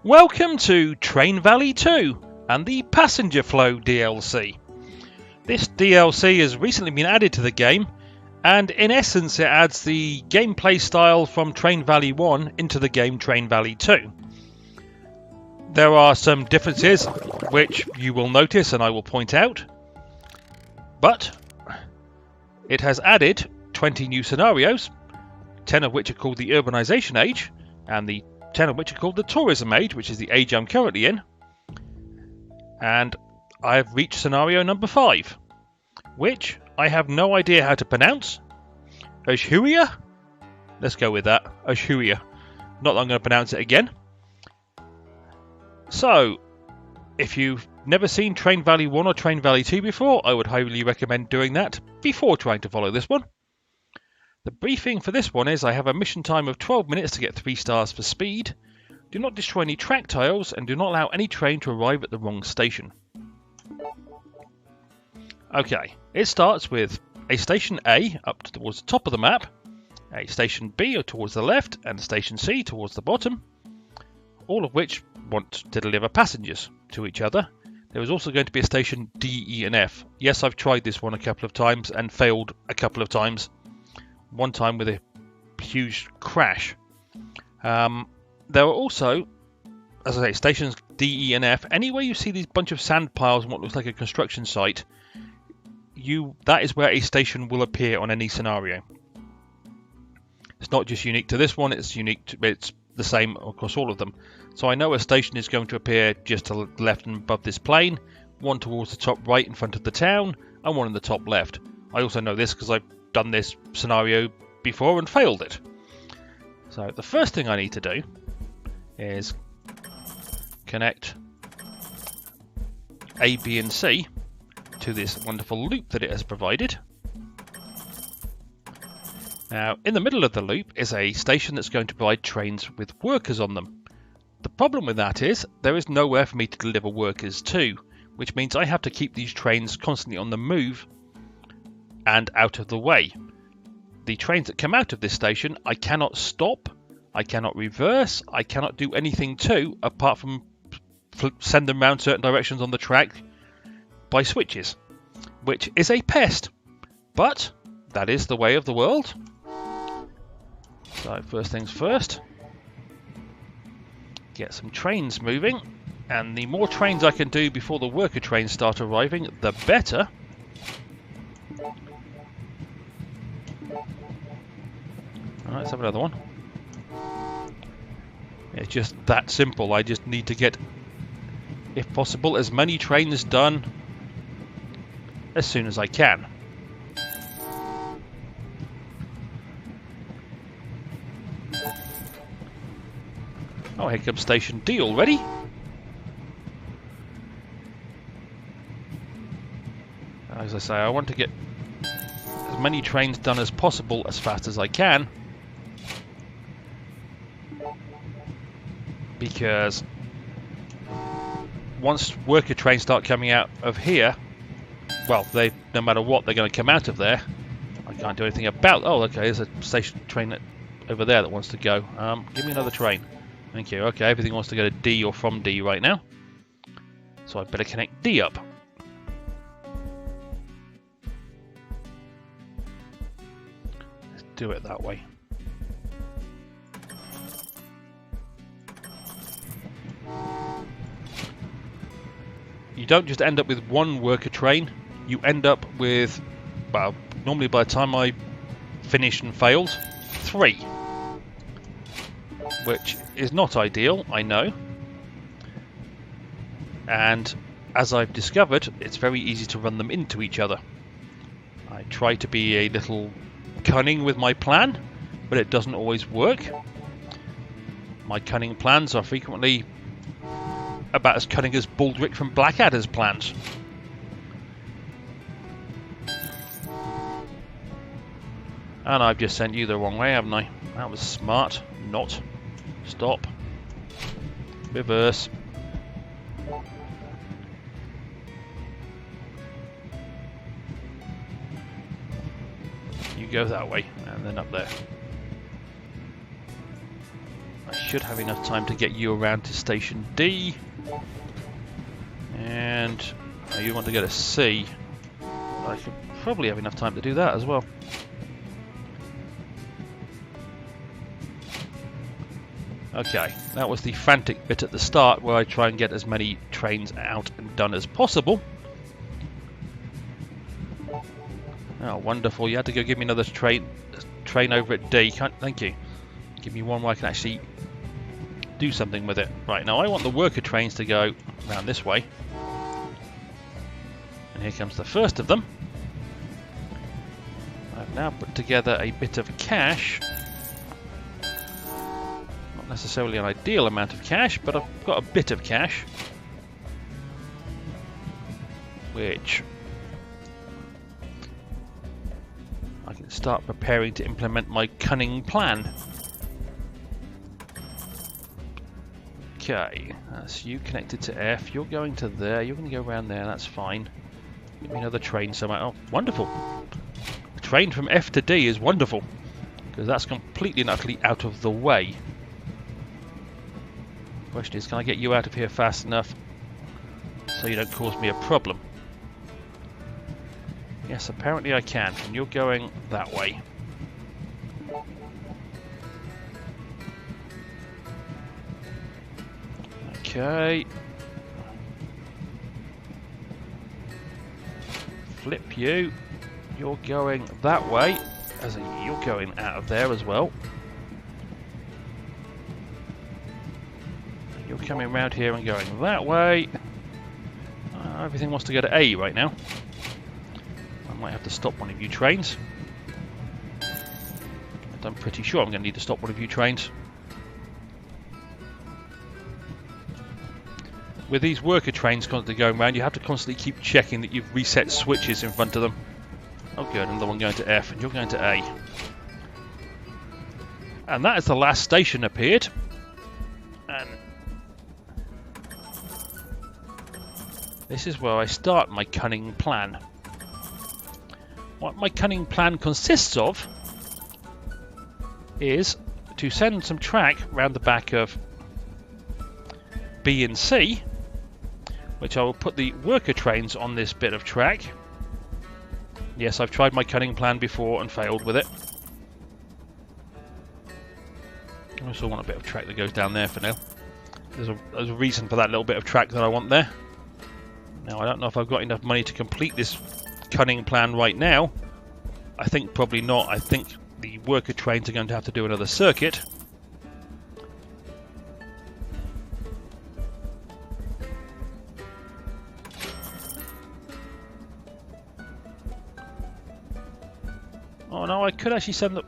Welcome to Train Valley 2 and the Passenger Flow DLC. This DLC has recently been added to the game, and in essence it adds the gameplay style from Train Valley 1 into the game Train Valley 2. There are some differences which you will notice and I will point out, but it has added 20 new scenarios, 10 of which are called the Urbanization Age, and the 10 of which are called the Tourism Age, which is the age I'm currently in. And I have reached scenario number 5, which I have no idea how to pronounce. Ushuaia? Let's go with that. Ushuaia. Not that I'm going to pronounce it again. So, if you've never seen Train Valley 1 or Train Valley 2 before, I would highly recommend doing that before trying to follow this one. The briefing for this one is I have a mission time of 12 minutes to get 3 stars for speed. Do not destroy any track tiles and do not allow any train to arrive at the wrong station. Okay, it starts with a station A up towards the top of the map, a station B towards the left, and a station C towards the bottom, all of which want to deliver passengers to each other. There is also going to be a station D, E and F. Yes, I've tried this one a couple of times and failed a couple of times. One time with a huge crash. There are also, as I say, stations D, E and F. Anywhere you see these bunch of sand piles and what looks like a construction site, that is where a station will appear on any scenario. It's not just unique to this one, it's the same across all of them. So I know a station is going to appear just to the left and above this plane, one towards the top right in front of the town, and one in the top left. I also know this because I've done this scenario before and failed it. So the first thing I need to do is connect A, B and C to this wonderful loop that it has provided. Now in the middle of the loop is a station that's going to provide trains with workers on them. The problem with that is there is nowhere for me to deliver workers to, which means I have to keep these trains constantly on the move and out of the way. The trains that come out of this station I cannot stop, I cannot reverse, I cannot do anything to apart from send them round certain directions on the track by switches, which is a pest, but that is the way of the world. So first things first, get some trains moving, and the more trains I can do before the worker trains start arriving, the better. Alright, let's have another one. It's just that simple. I just need to get, if possible, as many trains done as soon as I can. Oh, here comes Station D already. As I say, I want to get as many trains done as possible as fast as I can, because once worker trains start coming out of here, well, no matter what, they're going to come out of there. I can't do anything about. Oh, okay, there's a station train over there that wants to go. Give me another train. Thank you. Okay, everything wants to go to D or from D right now, so I better connect D up. Let's do it that way. You don't just end up with one worker train, you end up with, well, normally by the time I finish and failed, 3. Which is not ideal, I know. And as I've discovered, it's very easy to run them into each other. I try to be a little cunning with my plan, but it doesn't always work. My cunning plans are frequently about as cunning as Baldric from Blackadder's plans. And I've just sent you the wrong way, haven't I? That was smart. Not. Stop. Reverse. You go that way, and then up there. I should have enough time to get you around to Station D. And you want to go to C. I could probably have enough time to do that as well. Okay, that was the frantic bit at the start where I try and get as many trains out and done as possible. Oh, wonderful. You had to go give me another train over at D. Thank you. Give me one where I can actually do something with it. Right, now I want the worker trains to go around this way. And here comes the first of them. I've now put together a bit of cash. Not necessarily an ideal amount of cash, but I've got a bit of cash. Which I can start preparing to implement my cunning plan. Okay, that's you connected to F. You're going to there. You're going to go around there. That's fine. Give me another train somewhere. Oh, wonderful. A train from F to D is wonderful because that's completely and utterly out of the way. Question is, can I get you out of here fast enough so you don't cause me a problem? Yes, apparently I can, and you're going that way. Okay. Flip you. You're going that way, as in you're going out of there as well. You're coming around here and going that way. Everything wants to go to A right now. I might have to stop one of you trains. I'm pretty sure I'm going to need to stop one of you trains. With these worker trains constantly going around, you have to constantly keep checking that you've reset switches in front of them. Oh good, another one going to F, and you're going to A. And that is the last station appeared. And this is where I start my cunning plan. What my cunning plan consists of is to send some track round the back of B and C, which I will put the worker trains on this bit of track. Yes, I've tried my cunning plan before and failed with it. I also want a bit of track that goes down there for now. There's a reason for that little bit of track that I want there. Now, I don't know if I've got enough money to complete this cunning plan right now. I think probably not. I think the worker trains are going to have to do another circuit. Oh no, I could actually send the...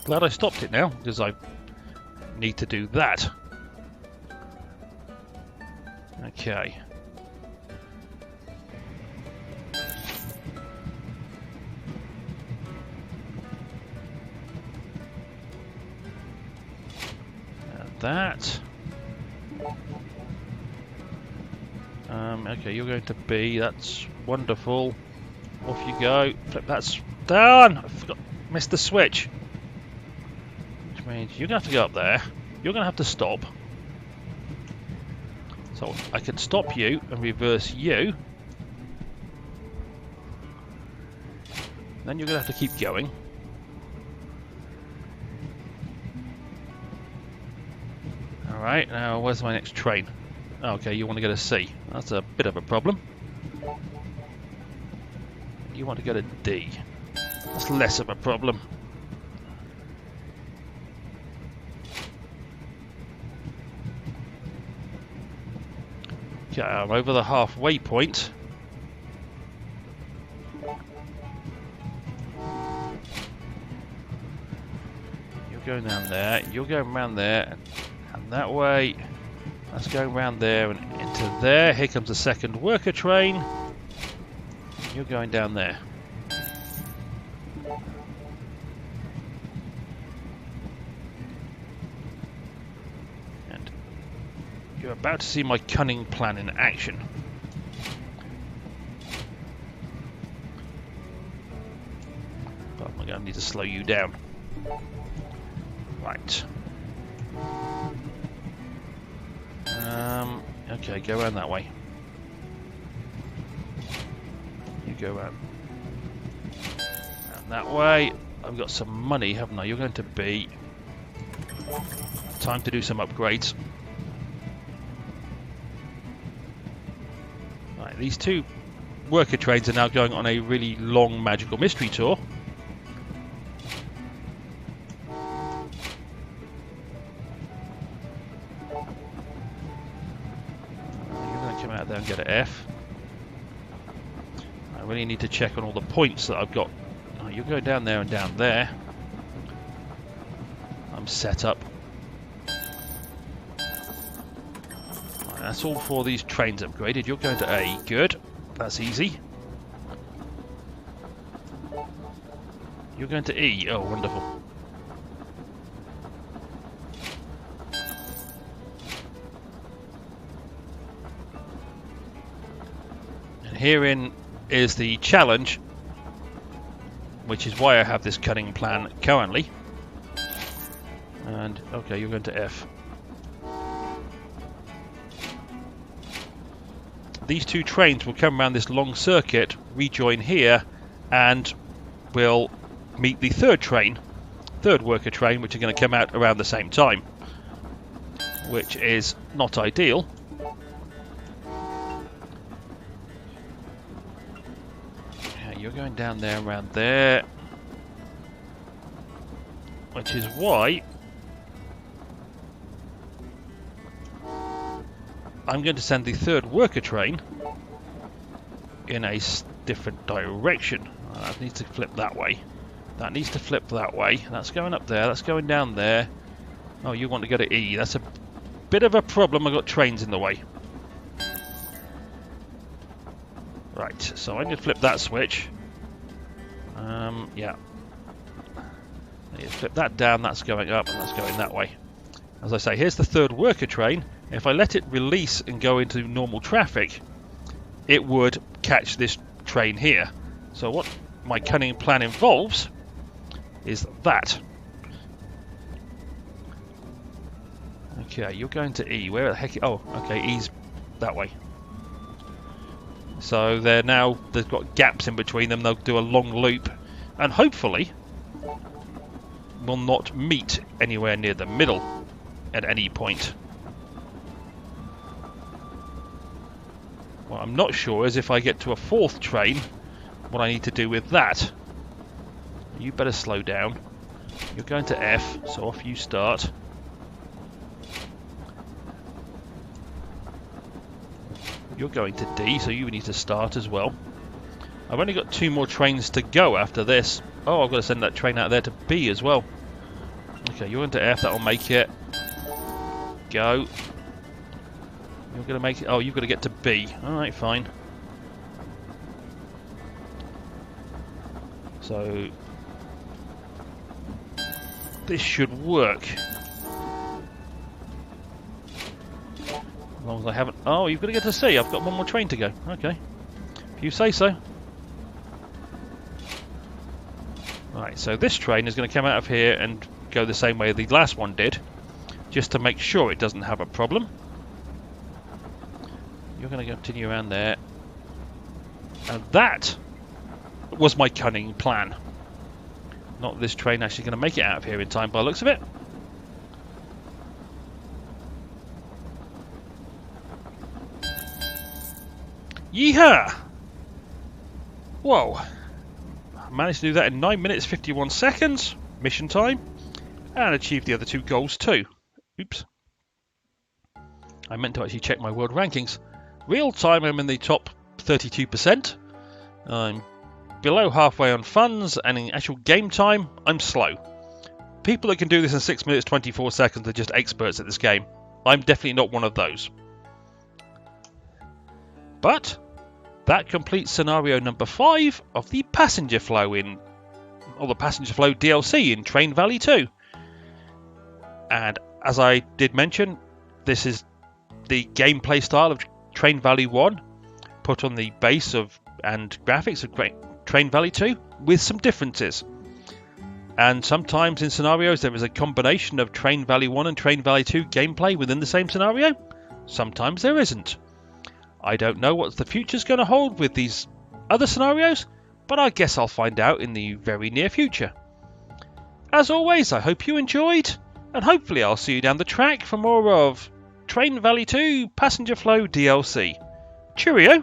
Glad I stopped it now, because I need to do that. Okay. That. Okay, you're going to B. That's wonderful. Off you go. Flip. That's done. I forgot. Missed the switch. Which means you're going to have to go up there. You're going to have to stop. So I can stop you and reverse you. Then you're going to have to keep going. Alright, now where's my next train? Okay, you want to go to C. That's a bit of a problem. You want to go to D. That's less of a problem. Okay, I'm over the halfway point. You're going down there, you're going around there, and that way. That's going around there and into there. Here comes the second worker train. You're going down there. And you're about to see my cunning plan in action. But I'm going to need to slow you down. Right. Okay, go around that way. You go around that way. I've got some money, haven't I? You're going to be... Time to do some upgrades. Right, these two worker trains are now going on a really long magical mystery tour. You're going to come out there and get an F. I really need to check on all the points that I've got. Oh, you'll go down there and down there. I'm set up. Right, that's all for these trains upgraded. You're going to A. Good. That's easy. You're going to E. Oh, wonderful. And herein is the challenge, which is why I have this cunning plan currently. And, okay, you're going to F. These two trains will come around this long circuit, rejoin here, and will meet the third worker train, which are going to come out around the same time, which is not ideal. Yeah, you're going down there, around there, which is why I'm going to send the third worker train in a different direction. That needs to flip that way. That needs to flip that way. That's going up there. That's going down there. Oh, you want to go to E. That's a bit of a problem. I've got trains in the way. Right, so I need to flip that switch. Yeah. I need to flip that down. That's going up, and that's going that way. As I say, here's the third worker train. If I let it release and go into normal traffic, it would catch this train here. So what my cunning plan involves is that. Okay, you're going to E. Where the heck? Oh, okay, E's that way. So they've got gaps in between them. They'll do a long loop, and hopefully will not meet anywhere near the middle at any point. What I'm not sure is if I get to a fourth train, what I need to do with that. You better slow down. You're going to F, so off you start. You're going to D, so you need to start as well. I've only got 2 more trains to go after this. Oh, I've got to send that train out there to B as well. Okay, you're into F, that'll make it. Go. You're going to make it. Oh, you've got to get to B. Alright, fine. So this should work. As long as I haven't... Oh, you've got to get to C. I've got 1 more train to go. Okay. If you say so. Right, so this train is going to come out of here and go the same way the last one did, just to make sure it doesn't have a problem. You're going to continue around there. And that was my cunning plan. Not this train actually going to make it out of here in time by the looks of it. Yeehaw! Whoa. I managed to do that in 9 minutes 51 seconds. Mission time. And achieved the other 2 goals too. Oops. I meant to actually check my world rankings. Real time I'm in the top 32%. I'm below halfway on funds, and in actual game time I'm slow. People that can do this in 6 minutes 24 seconds are just experts at this game. I'm definitely not one of those. But that completes scenario number 5 of the passenger flow the passenger flow DLC in Train Valley 2. And as I did mention, this is the gameplay style of Train Valley 1, put on the base of and graphics of Train Valley 2, with some differences. And sometimes in scenarios there is a combination of Train Valley 1 and Train Valley 2 gameplay within the same scenario. Sometimes there isn't. I don't know what the future's going to hold with these other scenarios, but I guess I'll find out in the very near future. As always, I hope you enjoyed, and hopefully I'll see you down the track for more of Train Valley 2 Passenger Flow DLC. Cheerio!